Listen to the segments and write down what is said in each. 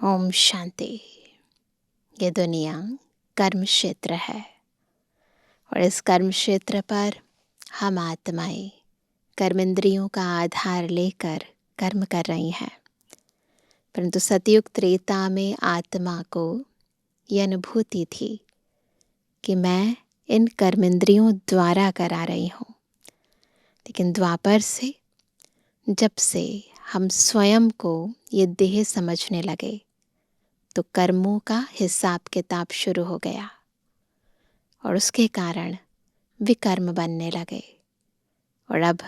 ओम शांति। ये दुनिया कर्म क्षेत्र है और इस कर्म क्षेत्र पर हम आत्माएं कर्मेंद्रियों का आधार लेकर कर्म कर रही हैं। परंतु सतयुग त्रेता में आत्मा को यह अनुभूति थी कि मैं इन कर्मेंद्रियों द्वारा करा रही हूँ। लेकिन द्वापर से जब से हम स्वयं को ये देह समझने लगे तो कर्मों का हिसाब किताब शुरू हो गया और उसके कारण विकर्म बनने लगे। और अब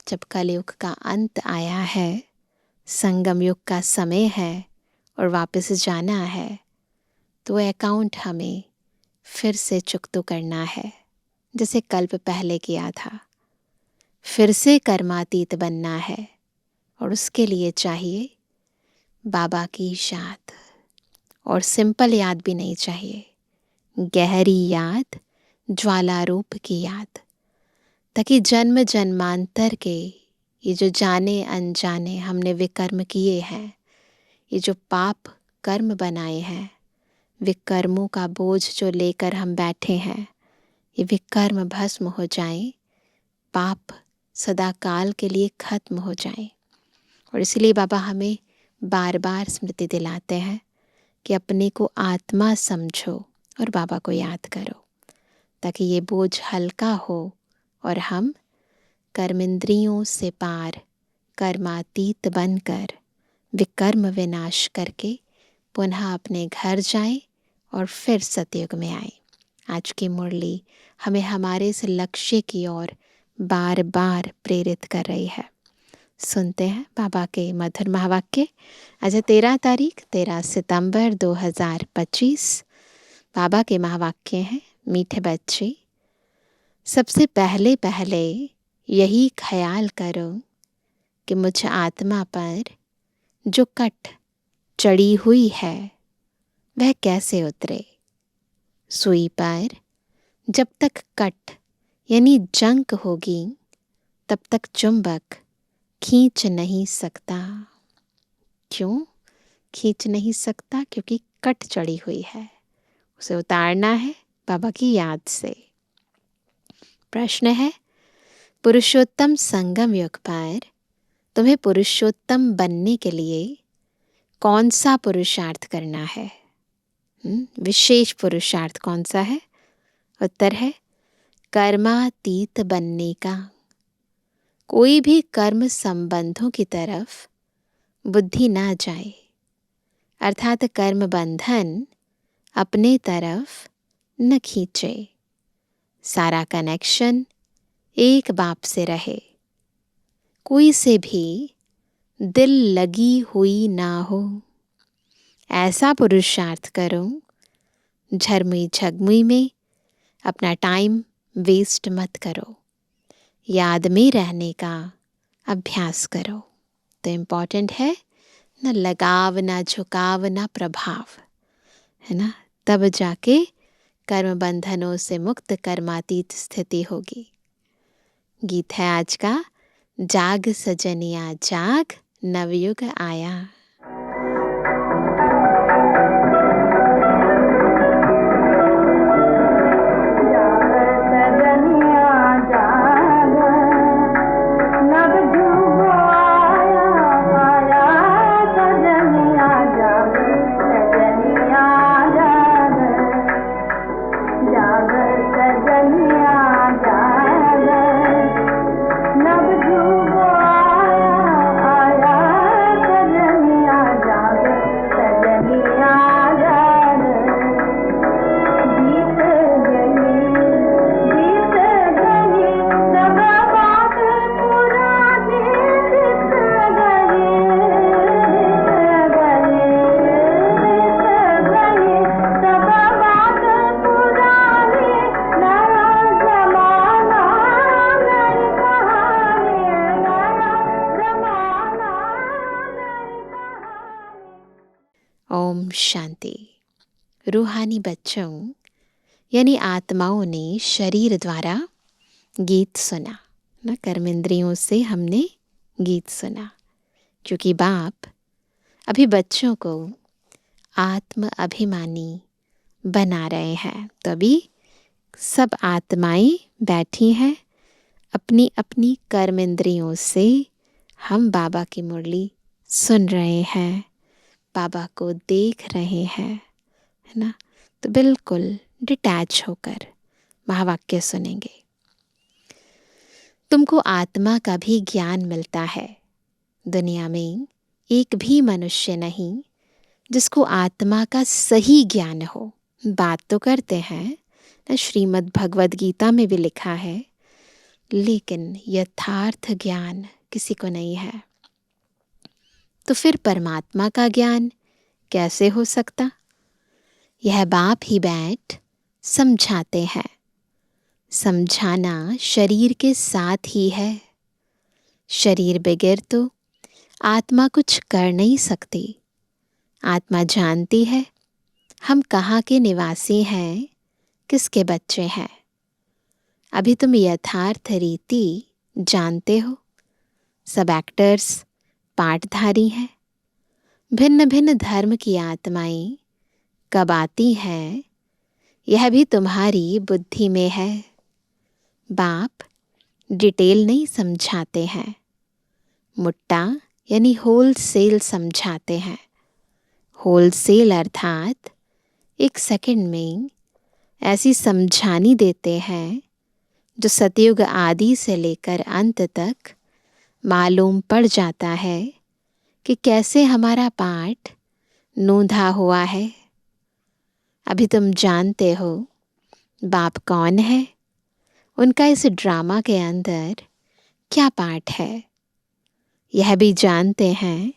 जब कलयुग का अंत आया है, संगम युग का समय है और वापस जाना है, तो अकाउंट हमें फिर से चुकता करना है, जैसे कल्प पहले किया था। फिर से कर्मातीत बनना है और उसके लिए चाहिए बाबा की याद। और सिंपल याद भी नहीं चाहिए, गहरी याद, ज्वालारूप की याद, ताकि जन्म जन्मांतर के ये जो जाने अनजाने हमने विकर्म किए हैं, ये जो पाप कर्म बनाए हैं, विकर्मों का बोझ जो लेकर हम बैठे हैं, ये विकर्म भस्म हो जाएं, पाप सदा काल के लिए खत्म हो जाएं। और इसलिए बाबा हमें बार बार स्मृति दिलाते हैं कि अपने को आत्मा समझो और बाबा को याद करो, ताकि ये बोझ हल्का हो और हम कर्मेंद्रियों से पार कर्मातीत बनकर विकर्म विनाश करके पुनः अपने घर जाएं और फिर सतयुग में आए। आज की मुरली हमें हमारे इस लक्ष्य की ओर बार बार प्रेरित कर रही है। सुनते हैं बाबा के मधुर महावाक्य। आज 13 सितंबर 2025। बाबा के महावाक्य हैं, मीठे बच्चे, सबसे पहले यही ख्याल करो कि मुझ आत्मा पर जो कट चढ़ी हुई है वह कैसे उतरे। सुई पर जब तक कट यानी जंक होगी तब तक चुंबक खींच नहीं सकता। क्यों खींच नहीं सकता? क्योंकि कट चढ़ी हुई है, उसे उतारना है बाबा की याद से। प्रश्न है, पुरुषोत्तम संगम युग पर तुम्हें पुरुषोत्तम बनने के लिए कौन सा पुरुषार्थ करना है? विशेष पुरुषार्थ कौन सा है? उत्तर है कर्मातीत बनने का। कोई भी कर्म संबंधों की तरफ बुद्धि ना जाए, अर्थात कर्म बंधन अपने तरफ न खींचे। सारा कनेक्शन एक बाप से रहे, कोई से भी दिल लगी हुई ना हो। ऐसा पुरुषार्थ करो, झरमुई झगमुई में अपना टाइम वेस्ट मत करो, याद में रहने का अभ्यास करो। तो इम्पॉर्टेंट है न लगाव, ना झुकाव, ना प्रभाव, है ना? तब जाके कर्म बंधनों से मुक्त कर्मातीत स्थिति होगी। गीत है आज का, जाग सजनिया जाग, नवयुग आया। ओम शांति। रूहानी बच्चों यानी आत्माओं ने शरीर द्वारा गीत सुना ना, कर्मेंद्रियों से हमने गीत सुना, क्योंकि बाप अभी बच्चों को आत्म अभिमानी बना रहे हैं। तो अभी सब आत्माएं बैठी हैं, अपनी अपनी कर्म इंद्रियों से हम बाबा की मुरली सुन रहे हैं, बाबा को देख रहे हैं, है ना। तो बिल्कुल डिटैच होकर महावाक्य सुनेंगे। तुमको आत्मा का भी ज्ञान मिलता है। दुनिया में एक भी मनुष्य नहीं जिसको आत्मा का सही ज्ञान हो। बात तो करते हैं ना, श्रीमद् भगवद गीता में भी लिखा है, लेकिन यथार्थ ज्ञान किसी को नहीं है। तो फिर परमात्मा का ज्ञान कैसे हो सकता? यह बाप ही बैठ समझाते हैं। समझाना शरीर के साथ ही है। शरीर बगैर तो आत्मा कुछ कर नहीं सकती। आत्मा जानती है हम कहाँ के निवासी हैं, किसके बच्चे हैं। अभी तुम यथार्थ रीति जानते हो। सब एक्टर्स पाठधारी हैं। भिन्न भिन्न धर्म की आत्माएं कब आती हैं, यह भी तुम्हारी बुद्धि में है। बाप डिटेल नहीं समझाते हैं, मुट्टा यानी होलसेल समझाते हैं। होलसेल अर्थात एक सेकंड में ऐसी समझानी देते हैं जो सतयुग आदि से लेकर अंत तक मालूम पड़ जाता है कि कैसे हमारा पाठ नोंधा हुआ है। अभी तुम जानते हो बाप कौन है, उनका इस ड्रामा के अंदर क्या पाठ है। यह भी जानते हैं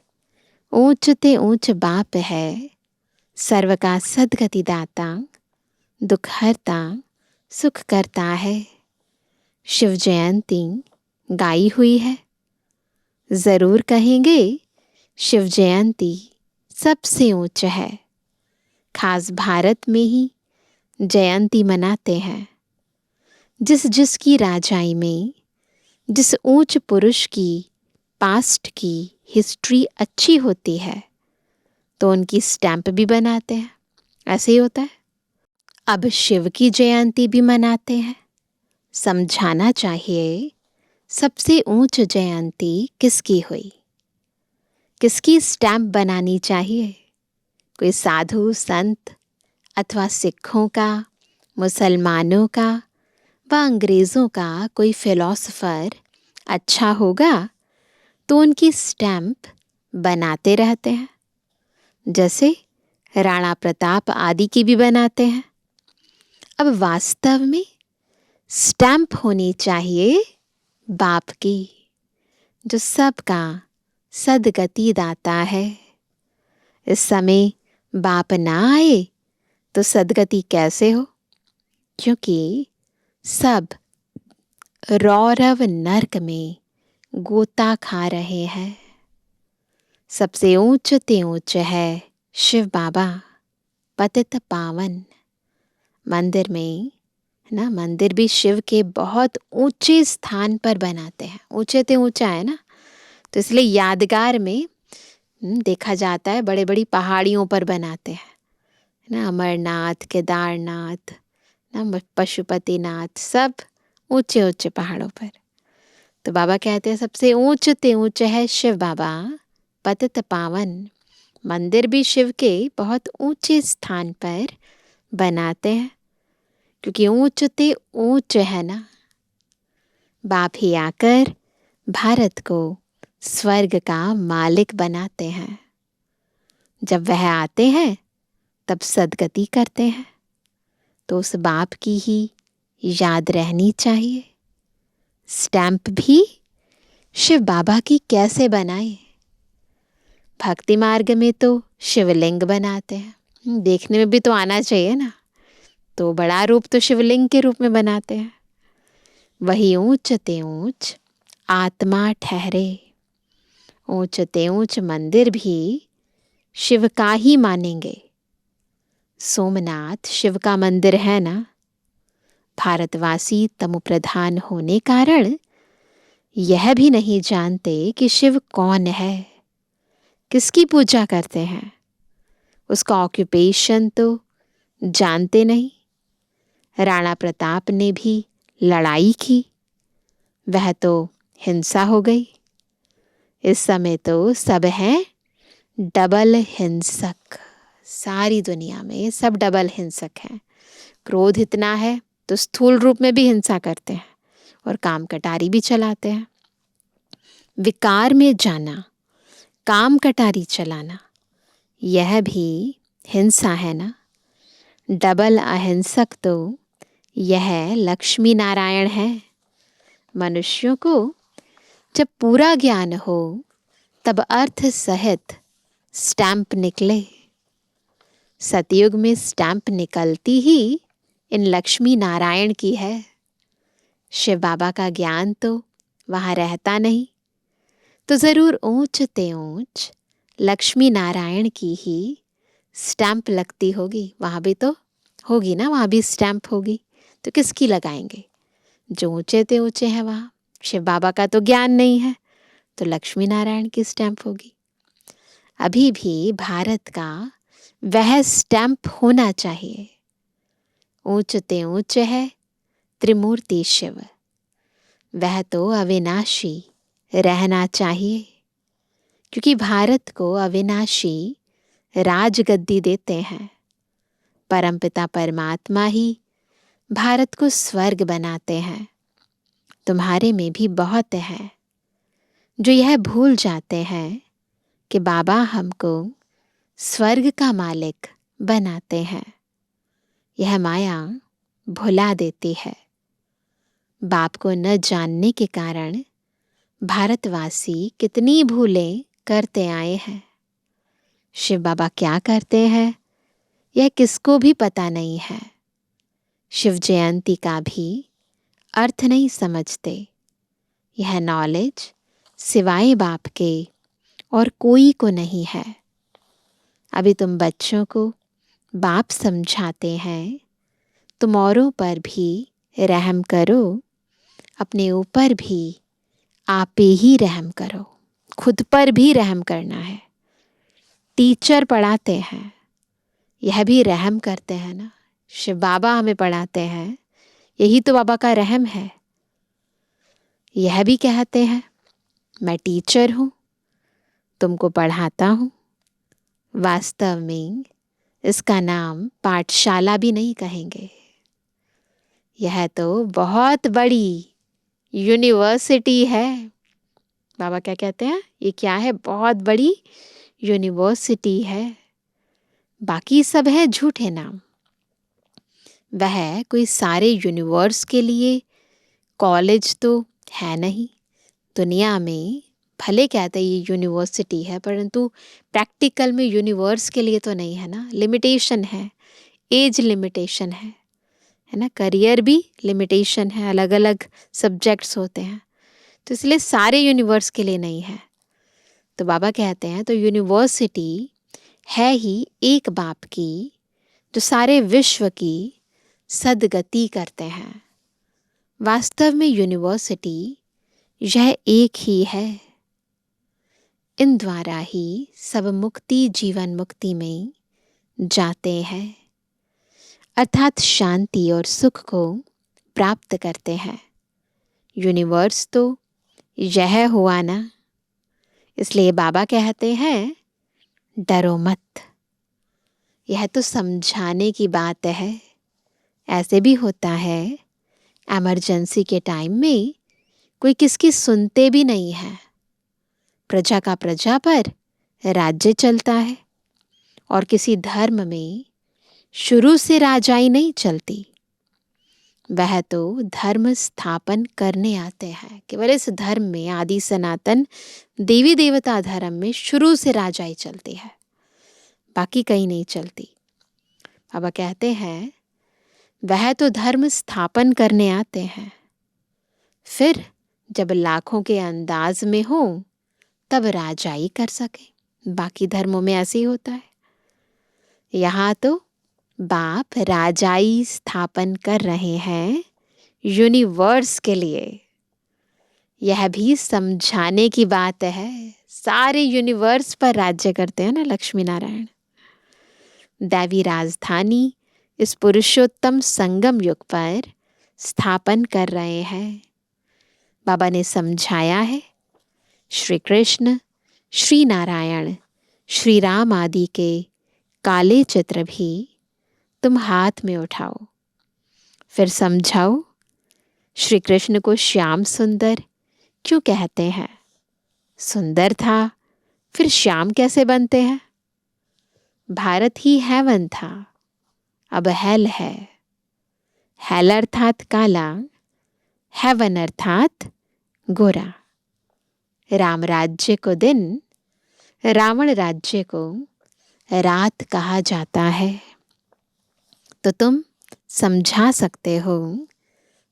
ऊंच ते ऊंच बाप है, सर्व का सद्गति दाता, दुख हरता सुख करता है। शिव जयंती गाई हुई है, जरूर कहेंगे शिव जयंती सबसे ऊंच है। खास भारत में ही जयंती मनाते हैं। जिस जिसकी राजाई में जिस ऊंच पुरुष की पास्ट की हिस्ट्री अच्छी होती है तो उनकी स्टैंप भी बनाते हैं। ऐसे ही होता है। अब शिव की जयंती भी मनाते हैं। समझाना चाहिए सबसे ऊंच जयंती किसकी हुई, किसकी स्टैंप बनानी चाहिए। कोई साधु संत अथवा सिखों का, मुसलमानों का व अंग्रेज़ों का कोई फिलॉसफर अच्छा होगा तो उनकी स्टैंप बनाते रहते हैं। जैसे राणा प्रताप आदि की भी बनाते हैं। अब वास्तव में स्टैंप होनी चाहिए बाप की, जो सबका सद्गति दाता है। इस समय बाप ना आए तो सद्गति कैसे हो, क्योंकि सब रौरव नर्क में गोता खा रहे हैं। सबसे ऊंच ते ऊंच है शिव बाबा, पतित पावन। मंदिर में ना, मंदिर भी शिव के बहुत ऊंचे स्थान पर बनाते हैं। ऊंचे ते ऊंचा है ना, तो इसलिए यादगार में देखा जाता है बड़े बड़ी पहाड़ियों पर बनाते हैं ना। अमरनाथ, केदारनाथ ना, पशुपतिनाथ, सब ऊंचे ऊंचे पहाड़ों पर। तो बाबा कहते हैं सबसे ऊंच ते ऊंच है शिव बाबा, पतित पावन। मंदिर भी शिव के बहुत ऊंचे स्थान पर बनाते हैं, क्योंकि ऊंच ते ऊंच है ना। बाप ही आकर भारत को स्वर्ग का मालिक बनाते हैं। जब वह आते हैं तब सद्गति करते हैं, तो उस बाप की ही याद रहनी चाहिए। स्टैंप भी शिव बाबा की कैसे बनाए? भक्ति मार्ग में तो शिवलिंग बनाते हैं। देखने में भी तो आना चाहिए ना, तो बड़ा रूप तो शिवलिंग के रूप में बनाते हैं। वही ऊंच ते ऊंच आत्मा ठहरे। ऊंच ते ऊंच मंदिर भी शिव का ही मानेंगे। सोमनाथ शिव का मंदिर है ना। भारतवासी तमो प्रधान होने कारण यह भी नहीं जानते कि शिव कौन है, किसकी पूजा करते हैं। उसका ऑक्यूपेशन तो जानते नहीं। राणा प्रताप ने भी लड़ाई की, वह तो हिंसा हो गई। इस समय तो सब हैं डबल हिंसक। सारी दुनिया में सब डबल हिंसक हैं। क्रोध इतना है तो स्थूल रूप में भी हिंसा करते हैं और काम कटारी भी चलाते हैं। विकार में जाना, काम कटारी चलाना, यह भी हिंसा है ना। डबल अहिंसक तो यह लक्ष्मी नारायण है। मनुष्यों को जब पूरा ज्ञान हो तब अर्थ सहित स्टैंप निकले। सतयुग में स्टैंप निकलती ही इन लक्ष्मी नारायण की है। शिव बाबा का ज्ञान तो वहाँ रहता नहीं, तो ज़रूर ऊंच ते ऊंच लक्ष्मी नारायण की ही स्टैंप लगती होगी। वहाँ भी तो होगी ना, वहाँ भी स्टैंप होगी। तो किसकी लगाएंगे? जो ऊंचे ते ऊंचे हैं वहाँ। शिव बाबा का तो ज्ञान नहीं है, तो लक्ष्मी नारायण की स्टैंप होगी। अभी भी भारत का वह स्टैंप होना चाहिए। ऊंच ते ऊंचे है त्रिमूर्ति शिव, वह तो अविनाशी रहना चाहिए। क्योंकि भारत को अविनाशी राजगद्दी देते हैं। परमपिता परमात्मा ही भारत को स्वर्ग बनाते हैं। तुम्हारे में भी बहुत है जो यह भूल जाते हैं कि बाबा हमको स्वर्ग का मालिक बनाते हैं। यह माया भुला देती है। बाप को न जानने के कारण भारतवासी कितनी भूलें करते आए हैं। शिव बाबा क्या करते हैं यह किसको भी पता नहीं है। शिव जयंती का भी अर्थ नहीं समझते। यह नॉलेज सिवाय बाप के और कोई को नहीं है। अभी तुम बच्चों को बाप समझाते हैं, तुम औरों पर भी रहम करो, अपने ऊपर भी आप ही रहम करो। खुद पर भी रहम करना है। टीचर पढ़ाते हैं, यह भी रहम करते हैं ना। शिव बाबा हमें पढ़ाते हैं, यही तो बाबा का रहम है। यह भी कहते हैं मैं टीचर हूँ, तुमको पढ़ाता हूँ। वास्तव में इसका नाम पाठशाला भी नहीं कहेंगे। यह तो बहुत बड़ी यूनिवर्सिटी है। बाबा क्या कहते हैं? ये क्या है? बहुत बड़ी यूनिवर्सिटी है। बाकी सब है झूठे नाम। वह कोई सारे यूनिवर्स के लिए कॉलेज तो है नहीं। दुनिया में भले कहते ये यूनिवर्सिटी है, परंतु प्रैक्टिकल में यूनिवर्स के लिए तो नहीं है ना। लिमिटेशन है, एज लिमिटेशन है ना। करियर भी लिमिटेशन है, अलग अलग सब्जेक्ट्स होते हैं, तो इसलिए सारे यूनिवर्स के लिए नहीं है। तो बाबा कहते हैं तो यूनिवर्सिटी है ही एक बाप की, जो सारे विश्व की सदगति करते हैं। वास्तव में यूनिवर्सिटी यह एक ही है। इन द्वारा ही सब मुक्ति जीवन मुक्ति में जाते हैं, अर्थात शांति और सुख को प्राप्त करते हैं। यूनिवर्स तो यह हुआ ना। इसलिए बाबा कहते हैं डरो मत। यह तो समझाने की बात है। ऐसे भी होता है इमरजेंसी के टाइम में कोई किसकी सुनते भी नहीं है। प्रजा का प्रजा पर राज्य चलता है, और किसी धर्म में शुरू से राजाई नहीं चलती। वह तो धर्म स्थापन करने आते हैं। केवल इस धर्म में, आदि सनातन देवी देवता धर्म में शुरू से राजाई चलती है, बाकी कहीं नहीं चलती। बाबा कहते हैं वह तो धर्म स्थापन करने आते हैं, फिर जब लाखों के अंदाज में हो तब राजाई कर सके। बाकी धर्मों में ऐसे ही होता है। यहाँ तो बाप राजाई स्थापन कर रहे हैं यूनिवर्स के लिए। यह भी समझाने की बात है। सारे यूनिवर्स पर राज्य करते हैं ना लक्ष्मी नारायण। दैवी राजधानी इस पुरुषोत्तम संगम युग पर स्थापन कर रहे हैं। बाबा ने समझाया है, श्री कृष्ण, श्री नारायण, श्री राम आदि के काले चित्र भी तुम हाथ में उठाओ, फिर समझाओ श्री कृष्ण को श्याम सुंदर क्यों कहते हैं। सुंदर था, फिर श्याम कैसे बनते हैं। भारत ही हैवन था, अब हेल है। हेल अर्थात काला, हैवन अर्थात गोरा। राम राज्य को दिन, रावण राज्य को रात कहा जाता है। तो तुम समझा सकते हो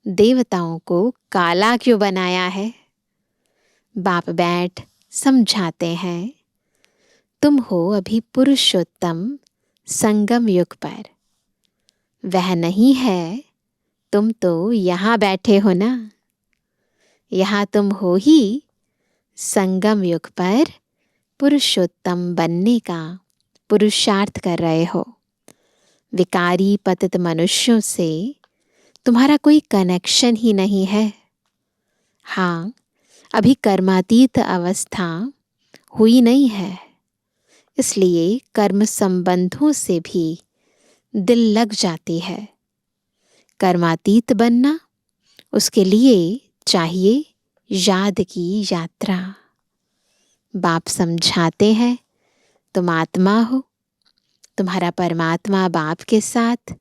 देवताओं को काला क्यों बनाया है। बाप बैठ समझाते हैं, तुम हो अभी पुरुषोत्तम संगम युग पर। वह नहीं है, तुम तो यहाँ बैठे हो ना। यहाँ तुम हो ही संगम युग पर पुरुषोत्तम बनने का पुरुषार्थ कर रहे हो। विकारी पतित मनुष्यों से तुम्हारा कोई कनेक्शन ही नहीं है। हाँ, अभी कर्मातीत अवस्था हुई नहीं है, इसलिए कर्म संबंधों से भी दिल लग जाती है। कर्मातीत बनना, उसके लिए चाहिए याद की यात्रा। बाप समझाते हैं, तुम आत्मा हो, तुम्हारा परमात्मा बाप के साथ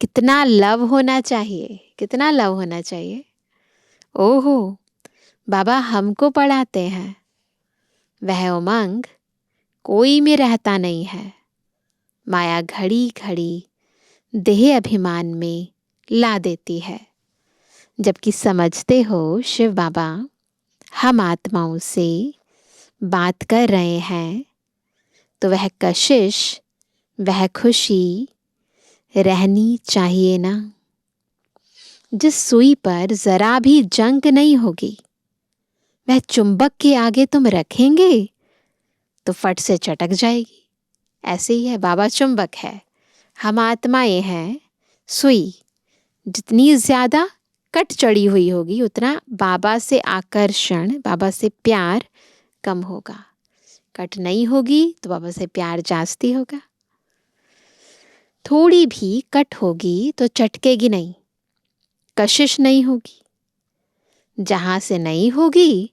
कितना लव होना चाहिए, कितना लव होना चाहिए। ओहो, बाबा हमको पढ़ाते हैं, वह उमंग कोई में रहता नहीं है। माया घड़ी घड़ी देह अभिमान में ला देती है। जबकि समझते हो शिव बाबा हम आत्माओं से बात कर रहे हैं, तो वह कशिश, वह खुशी रहनी चाहिए ना। जिस सुई पर जरा भी जंग नहीं होगी, वह चुंबक के आगे तुम रखेंगे तो फट से चटक जाएगी। ऐसे ही है, बाबा चुंबक है, हम आत्माएं हैं सुई। जितनी ज्यादा कट चढ़ी हुई होगी, उतना बाबा से आकर्षण, बाबा से प्यार कम होगा। कट नहीं होगी तो बाबा से प्यार जास्ती होगा। थोड़ी भी कट होगी तो चटकेगी नहीं, कशिश नहीं होगी। जहां से नहीं होगी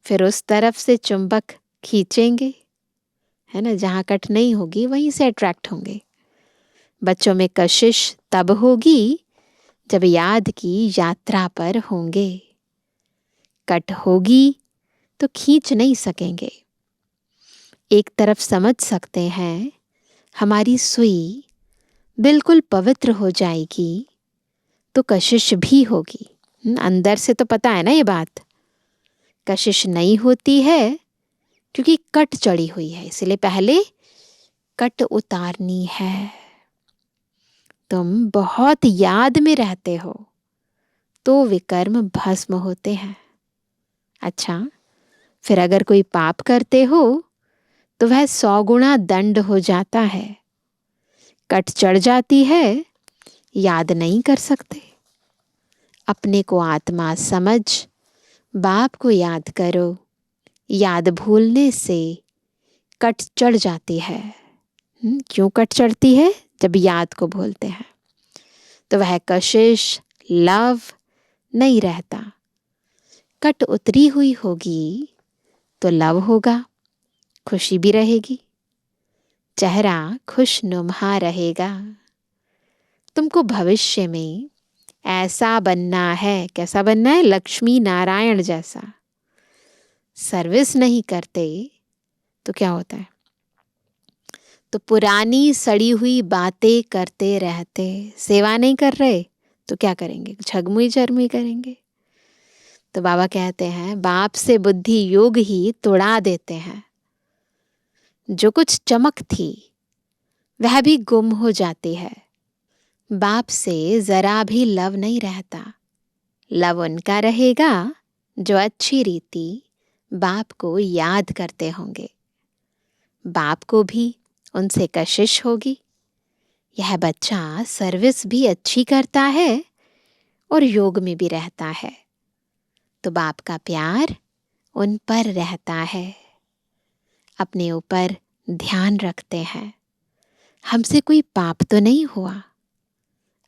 फिर उस तरफ से चुंबक खींचेंगे, है ना। जहां कट नहीं होगी वहीं से अट्रैक्ट होंगे। बच्चों में कशिश तब होगी जब याद की यात्रा पर होंगे। कट होगी तो खींच नहीं सकेंगे। एक तरफ समझ सकते हैं, हमारी सुई बिल्कुल पवित्र हो जाएगी तो कशिश भी होगी। अंदर से तो पता है ना ये बात। कशिश नहीं होती है क्योंकि कट चढ़ी हुई है, इसलिए पहले कट उतारनी है। तुम बहुत याद में रहते हो तो विकर्म भस्म होते हैं। अच्छा, फिर अगर कोई पाप करते हो तो वह 100 गुना दंड हो जाता है। कट चढ़ जाती है, याद नहीं कर सकते। अपने को आत्मा समझ बाप को याद करो। याद भूलने से कट चढ़ जाती है। क्यों कट चढ़ती है? जब याद को भूलते हैं तो वह कशिश, लव नहीं रहता। कट उतरी हुई होगी तो लव होगा, खुशी भी रहेगी, चेहरा खुशनुमा रहेगा। तुमको भविष्य में ऐसा बनना है। कैसा बनना है? लक्ष्मी नारायण जैसा। सर्विस नहीं करते तो क्या होता है? तो पुरानी सड़ी हुई बातें करते रहते। सेवा नहीं कर रहे तो क्या करेंगे? झगमुई झरमुई करेंगे। तो बाबा कहते हैं, बाप से बुद्धि योग ही तोड़ा देते हैं। जो कुछ चमक थी वह भी गुम हो जाती है। बाप से जरा भी लव नहीं रहता। लव उनका रहेगा जो अच्छी रीति बाप को याद करते होंगे। बाप को भी उनसे कशिश होगी, यह बच्चा सर्विस भी अच्छी करता है और योग में भी रहता है, तो बाप का प्यार उन पर रहता है, अपने ऊपर ध्यान रखते हैं। हमसे कोई पाप तो नहीं हुआ।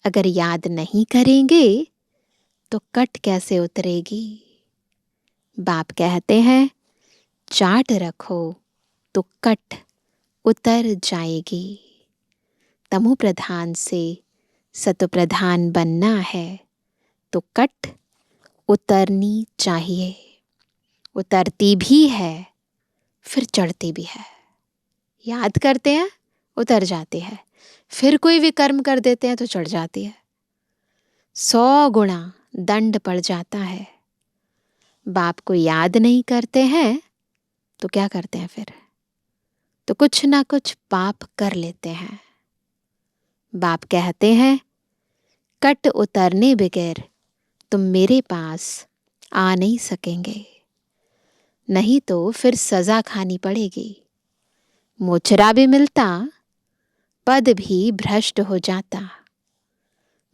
अगर याद नहीं करेंगे तो कट कैसे उतरेगी। बाप कहते हैं चाट रखो तो कट उतर जाएगी। तमो प्रधान से सतो प्रधान बनना है तो कट उतरनी चाहिए। उतरती भी है फिर चढ़ती भी है। याद करते हैं उतर जाती है, फिर कोई विकर्म कर देते हैं तो चढ़ जाती है। 100 गुणा दंड पड़ जाता है। बाप को याद नहीं करते हैं तो क्या करते हैं फिर? तो कुछ ना कुछ पाप कर लेते हैं। बाप कहते हैं कट उतरने बगैर तुम मेरे पास आ नहीं सकेंगे, नहीं तो फिर सजा खानी पड़ेगी। मोचरा भी मिलता, पद भी भ्रष्ट हो जाता,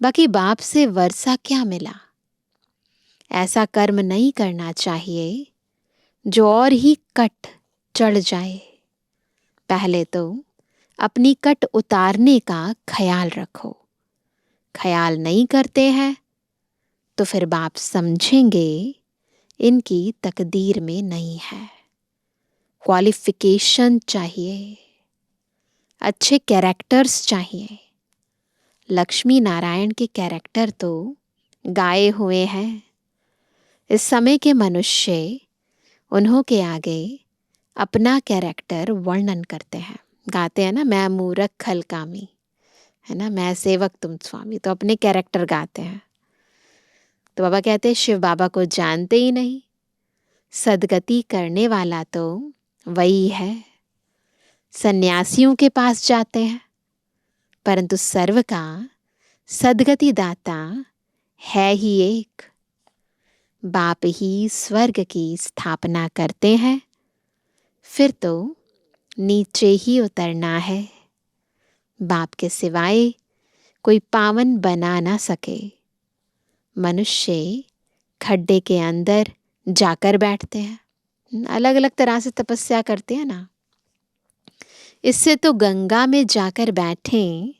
बाकी बाप से वर्षा क्या मिला। ऐसा कर्म नहीं करना चाहिए जो और ही कट चढ़ जाए। पहले तो अपनी कट उतारने का ख्याल रखो। ख्याल नहीं करते हैं तो फिर बाप समझेंगे इनकी तकदीर में नहीं है। क्वालिफिकेशन चाहिए, अच्छे कैरेक्टर्स चाहिए। लक्ष्मी नारायण के कैरेक्टर तो गाए हुए हैं। इस समय के मनुष्य उन्हों के आगे अपना कैरेक्टर वर्णन करते हैं, गाते हैं ना, मैं मूरख खल कामी, है ना, मैं सेवक तुम स्वामी, तो अपने कैरेक्टर गाते हैं। तो बाबा कहते हैं शिव बाबा को जानते ही नहीं। सदगति करने वाला तो वही है। सन्यासियों के पास जाते हैं परंतु सर्व का सदगति दाता है ही एक। बाप ही स्वर्ग की स्थापना करते हैं, फिर तो नीचे ही उतरना है। बाप के सिवाय कोई पावन बना ना सके। मनुष्य खड्डे के अंदर जाकर बैठते हैं, अलग अलग तरह से तपस्या करते हैं ना। इससे तो गंगा में जाकर बैठें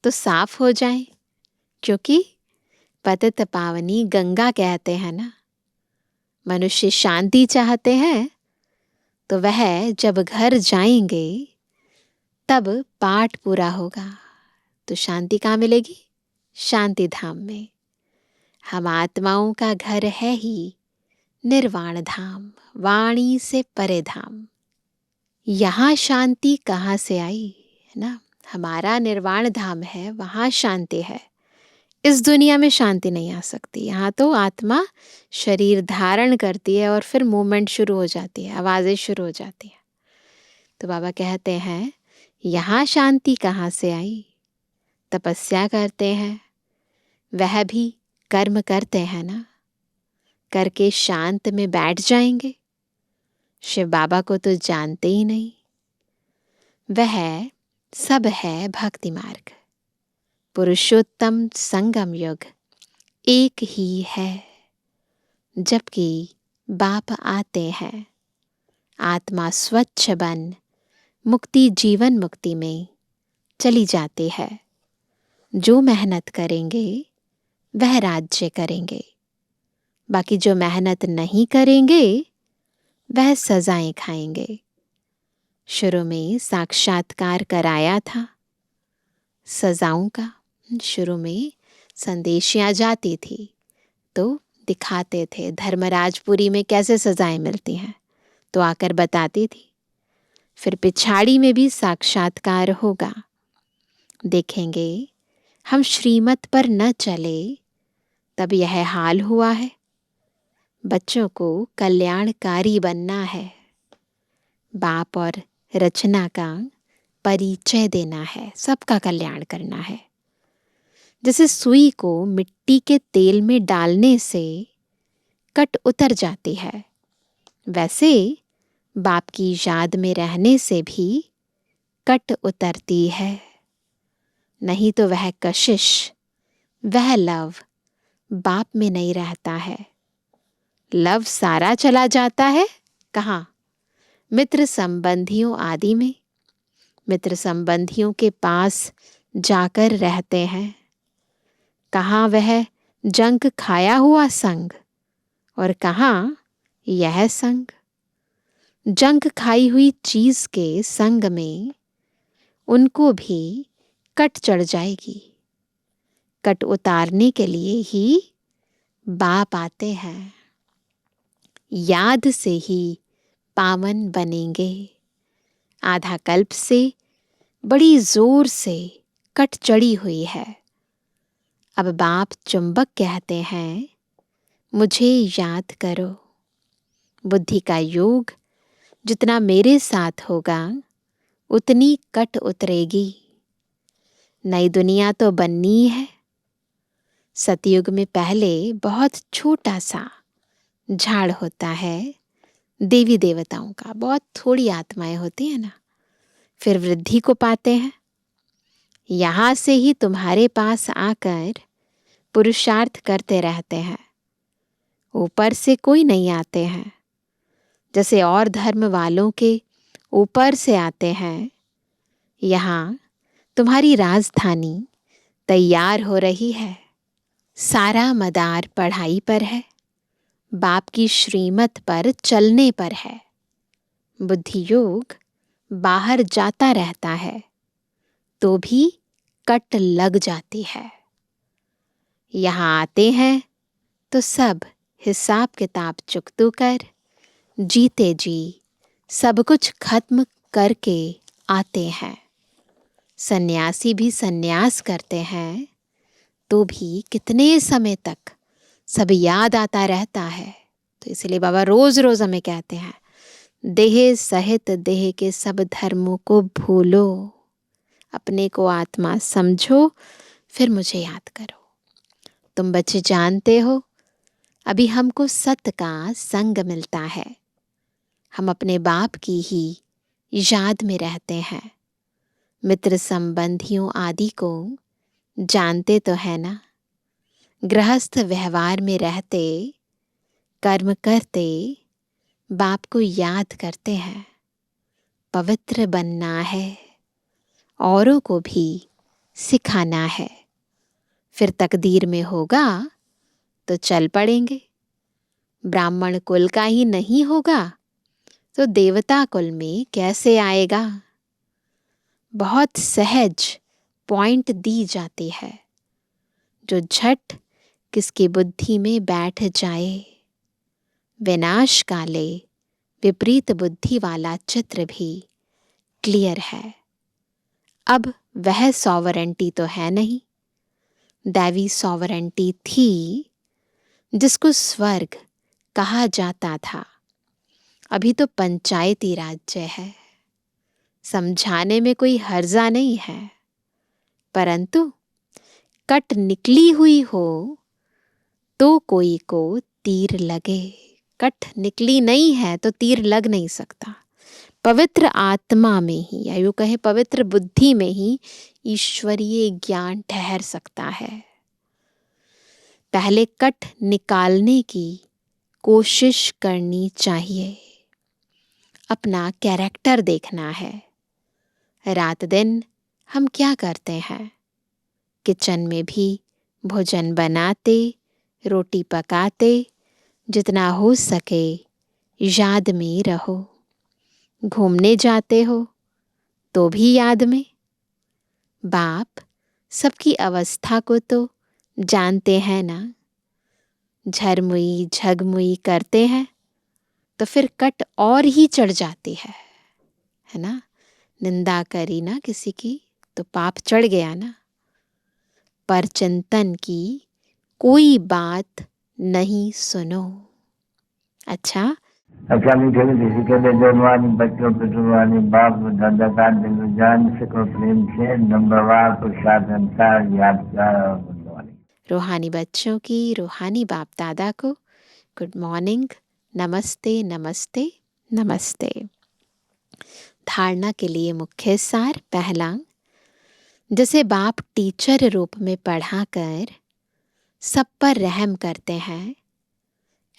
तो साफ हो जाए, क्योंकि पतित पावनी गंगा कहते हैं ना। मनुष्य शांति चाहते हैं तो वह जब घर जाएंगे तब पाठ पूरा होगा। तो शांति कहाँ मिलेगी? शांति धाम में। हम आत्माओं का घर है ही निर्वाण धाम, वाणी से परे धाम। यहाँ शांति कहाँ से आई, है ना। हमारा निर्वाण धाम है, वहाँ शांति है। इस दुनिया में शांति नहीं आ सकती। यहाँ तो आत्मा शरीर धारण करती है और फिर मूवमेंट शुरू हो जाती है, आवाज़ें शुरू हो जाती हैं। तो बाबा कहते हैं यहाँ शांति कहाँ से आई? तपस्या करते हैं, वह भी कर्म करते हैं ना, करके शांत में बैठ जाएंगे। शिव बाबा को तो जानते ही नहीं। वह सब है भक्ति मार्ग, पुरुषोत्तम संगम युग एक ही है। जबकि बाप आते हैं, आत्मा स्वच्छ बन मुक्ति जीवन मुक्ति में चली जाती है। जो मेहनत करेंगे वह राज्य करेंगे, बाकी जो मेहनत नहीं करेंगे वह सजाएं खाएंगे। शुरू में साक्षात्कार कराया था सजाओं का। शुरू में संदेशियाँ जाती थी तो दिखाते थे धर्मराजपुरी में कैसे सजाएं मिलती हैं, तो आकर बताती थी। फिर पिछाड़ी में भी साक्षात्कार होगा, देखेंगे हम श्रीमत पर न चले तब यह हाल हुआ है। बच्चों को कल्याणकारी बनना है, बाप और रचना का परिचय देना है, सबका कल्याण करना है। जैसे सुई को मिट्टी के तेल में डालने से कट उतर जाती है, वैसे बाप की याद में रहने से भी कट उतरती है। नहीं तो वह कशिश, वह लव बाप में नहीं रहता है। लव सारा चला जाता है कहाँ? मित्र संबंधियों आदि में। मित्र संबंधियों के पास जाकर रहते हैं। कहाँ वह जंक खाया हुआ संग और कहाँ यह संग। जंक खाई हुई चीज के संग में उनको भी कट चढ़ जाएगी। कट उतारने के लिए ही बाप आते हैं। याद से ही पावन बनेंगे। आधा कल्प से बड़ी जोर से कट चढ़ी हुई है। अब बाप चुंबक कहते हैं, मुझे याद करो। बुद्धि का योग जितना मेरे साथ होगा उतनी कट उतरेगी। नई दुनिया तो बननी है। सतयुग में पहले बहुत छोटा सा झाड़ होता है देवी देवताओं का, बहुत थोड़ी आत्माएं होती है ना। फिर वृद्धि को पाते हैं। यहाँ से ही तुम्हारे पास आकर पुरुषार्थ करते रहते हैं। ऊपर से कोई नहीं आते हैं। जैसे और धर्म वालों के ऊपर से आते हैं, यहाँ तुम्हारी राजधानी तैयार हो रही है। सारा मदार पढ़ाई पर है, बाप की श्रीमत पर चलने पर है। बुद्धि योग बाहर जाता रहता है तो भी कट लग जाती है। यहाँ आते हैं तो सब हिसाब किताब चुकतू कर जीते जी सब कुछ खत्म करके आते हैं। सन्यासी भी सन्यास करते हैं तो भी कितने समय तक सब याद आता रहता है। तो इसलिए बाबा रोज रोज हमें कहते हैं, देह सहित देह के सब धर्मों को भूलो, अपने को आत्मा समझो, फिर मुझे याद करो। तुम बच्चे जानते हो, अभी हमको सत्य का संग मिलता है। हम अपने बाप की ही याद में रहते हैं। मित्र संबंधियों आदि को जानते तो है ना। गृहस्थ व्यवहार में रहते, कर्म करते, बाप को याद करते हैं। पवित्र बनना है, औरों को भी सिखाना है। फिर तकदीर में होगा तो चल पड़ेंगे। ब्राह्मण कुल का ही नहीं होगा तो देवता कुल में कैसे आएगा? बहुत सहज पॉइंट दी जाती है, जो झट किसकी बुद्धि में बैठ जाए। विनाश काले विपरीत बुद्धि वाला चित्र भी क्लियर है। अब वह सॉवरेंटी तो है नहीं। दैवी सॉवरेंटी थी जिसको स्वर्ग कहा जाता था। अभी तो पंचायती राज्य है। समझाने में कोई हर्जा नहीं है, परंतु कट निकली हुई हो तो कोई को तीर लगे। कट निकली नहीं है तो तीर लग नहीं सकता। पवित्र आत्मा में ही, या यूं कहे पवित्र बुद्धि में ही ईश्वरीय ज्ञान ठहर सकता है। पहले कट निकालने की कोशिश करनी चाहिए। अपना कैरेक्टर देखना है। रात दिन हम क्या करते हैं? किचन में भी भोजन बनाते, रोटी पकाते, जितना हो सके याद में रहो। घूमने जाते हो तो भी याद में। बाप सबकी अवस्था को तो जानते हैं ना। झरमुई झगमुई करते हैं तो फिर कट और ही चढ़ जाती है ना। निंदा करी ना किसी की तो पाप चढ़ गया ना। पर चिंतन की कोई बात नहीं सुनो। अच्छा मीठे में किसी के लिए जन्मवानी बच्चों पितृवानी बाप दादा का दिल जान सको प्रेम से नंबरवार प्रसाद अनुसार यादगार और गुणवानी। रूहानी बच्चों की रूहानी बाप दादा को गुड मॉर्निंग, नमस्ते नमस्ते नमस्ते। धारणा के लिए मुख्य सार। पहला, जैसे बाप टीचर रूप में पढ़ाकर सब पर रहम करते हैं,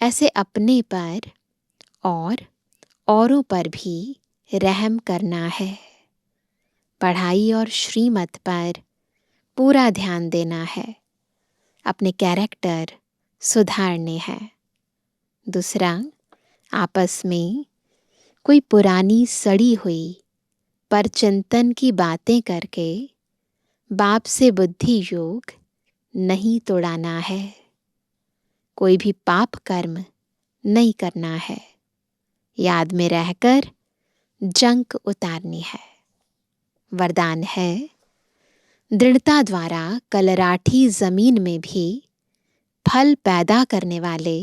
ऐसे अपने पर और औरों पर भी रहम करना है। पढ़ाई और श्रीमत पर पूरा ध्यान देना है, अपने कैरेक्टर सुधारने हैं। दूसरा, आपस में कोई पुरानी सड़ी हुई पर चिंतन की बातें करके बाप से बुद्धि योग नहीं तोड़ाना है। कोई भी पाप कर्म नहीं करना है। याद में रहकर जंक उतारनी है। वरदान है, दृढ़ता द्वारा कलराठी जमीन में भी फल पैदा करने वाले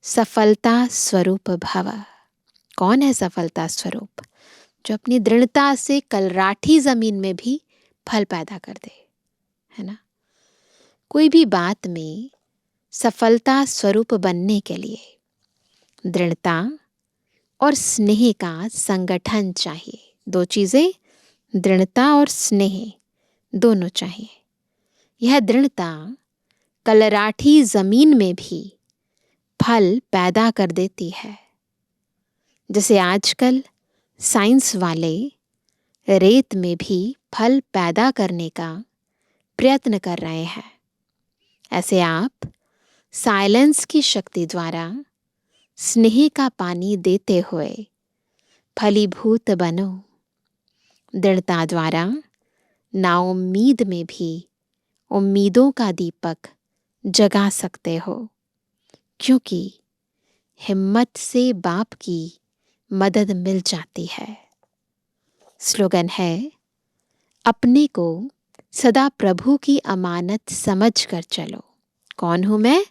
सफलता स्वरूप भव। कौन है सफलता स्वरूप? जो अपनी दृढ़ता से कलराठी जमीन में भी फल पैदा कर दे, है ना। कोई भी बात में सफलता स्वरूप बनने के लिए दृढ़ता और स्नेह का संगठन चाहिए। दो चीजें, दृढ़ता और स्नेह, दोनों चाहिए। यह दृढ़ता कलराठी जमीन में भी फल पैदा कर देती है। जैसे आजकल साइंस वाले रेत में भी फल पैदा करने का प्रयत्न कर रहे हैं, ऐसे आप साइलेंस की शक्ति द्वारा स्नेह का पानी देते हुए फलीभूत बनो। दृढ़ता द्वारा नाउम्मीद में भी उम्मीदों का दीपक जगा सकते हो, क्योंकि हिम्मत से बाप की मदद मिल जाती है। स्लोगन है, अपने को सदा प्रभु की अमानत समझ कर चलो। कौन हूं मैं?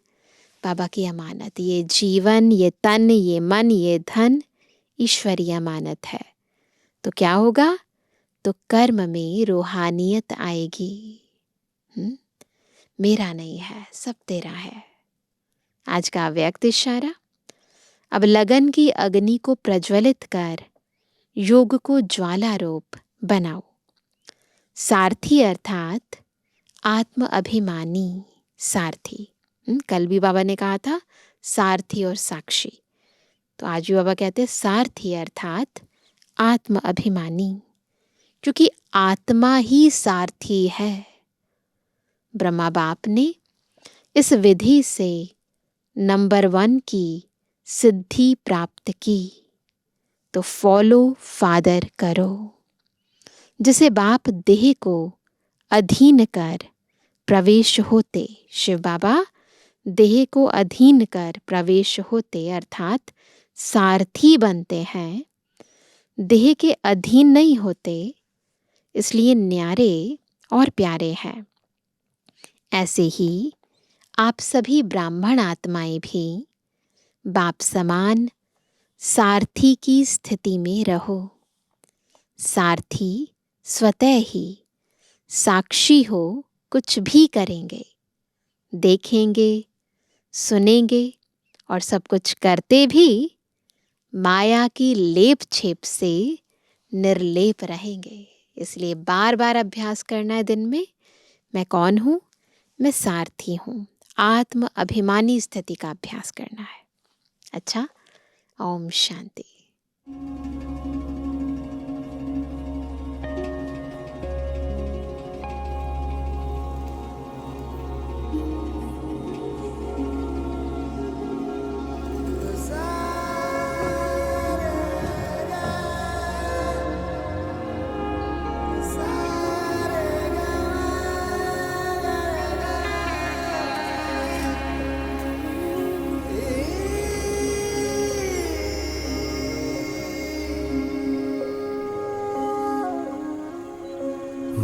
बाबा की अमानत। ये जीवन, ये तन, ये मन, ये धन ईश्वरीय अमानत है। तो क्या होगा? तो कर्म में रूहानियत आएगी। मेरा नहीं है, सब तेरा है। आज का व्यक्त इशारा, अब लगन की अग्नि को प्रज्वलित कर योग को ज्वाला रूप बनाओ। सारथी अर्थात आत्म अभिमानी सारथी। कल भी बाबा ने कहा था सारथी और साक्षी, तो आज भी बाबा कहते हैं सारथी अर्थात आत्म अभिमानी, क्योंकि आत्मा ही सारथी है। ब्रह्मा बाप ने इस विधि से नंबर 1 की सिद्धि प्राप्त की, तो फॉलो फादर करो। जिसे बाप देह को अधीन कर प्रवेश होते, शिव बाबा देह को अधीन कर प्रवेश होते अर्थात सारथी बनते हैं, देह के अधीन नहीं होते, इसलिए न्यारे और प्यारे हैं। ऐसे ही आप सभी ब्राह्मण आत्माएं भी बाप समान सारथी की स्थिति में रहो। सारथी स्वतः ही साक्षी हो, कुछ भी करेंगे, देखेंगे, सुनेंगे और सब कुछ करते भी माया की लेप छेप से निर्लेप रहेंगे। इसलिए बार बार अभ्यास करना है दिन में। मैं कौन हूँ? मैं सारथी हूँ। आत्म अभिमानी स्थिति का अभ्यास करना है। अच्छा, ओम शांति।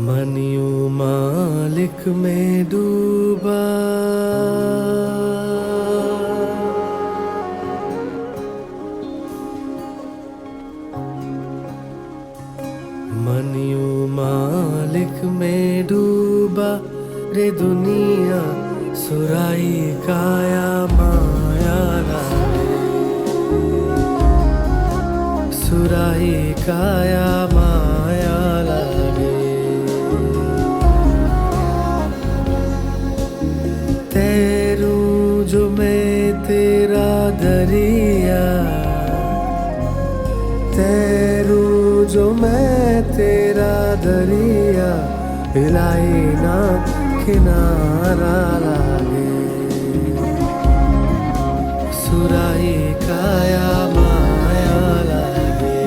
मन यूं मालिक में डूबा, मन यूं मालिक में डूबा, रे दुनिया सुराई काया माया लागे, सुराई काया माया लागे। तैरूं जो मैं तेरा दरिया, हिलाई ना किनारा लागे। सुराही काया माया लागे।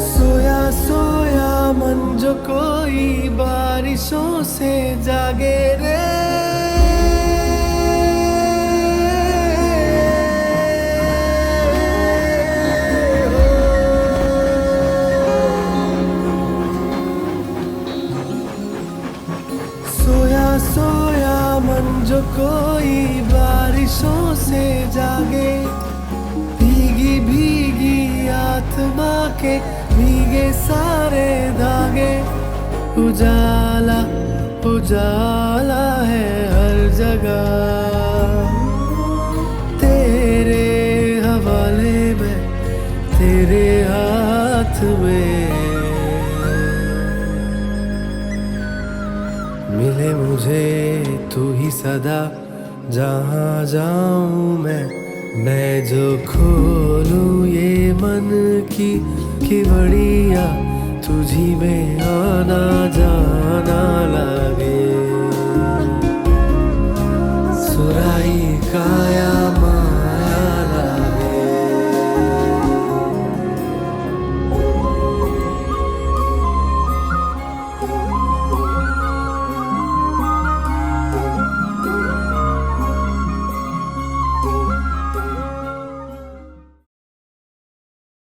सोया सोया मन जो कोई बारिशों से जागे रे। सोया सोया मन जो कोई बारिशों से जागे। भीगी भीगी आत्मा के भीगे सारे धागे। उजाला उजाला है हर जगह, तेरे हवाले में तेरे हाथ में। मिले मुझे तू ही सदा, जहाँ जाऊं मैं जो खोलूं ये मन की किवड़िया, तुझी में आना जाना लगे। सुराही का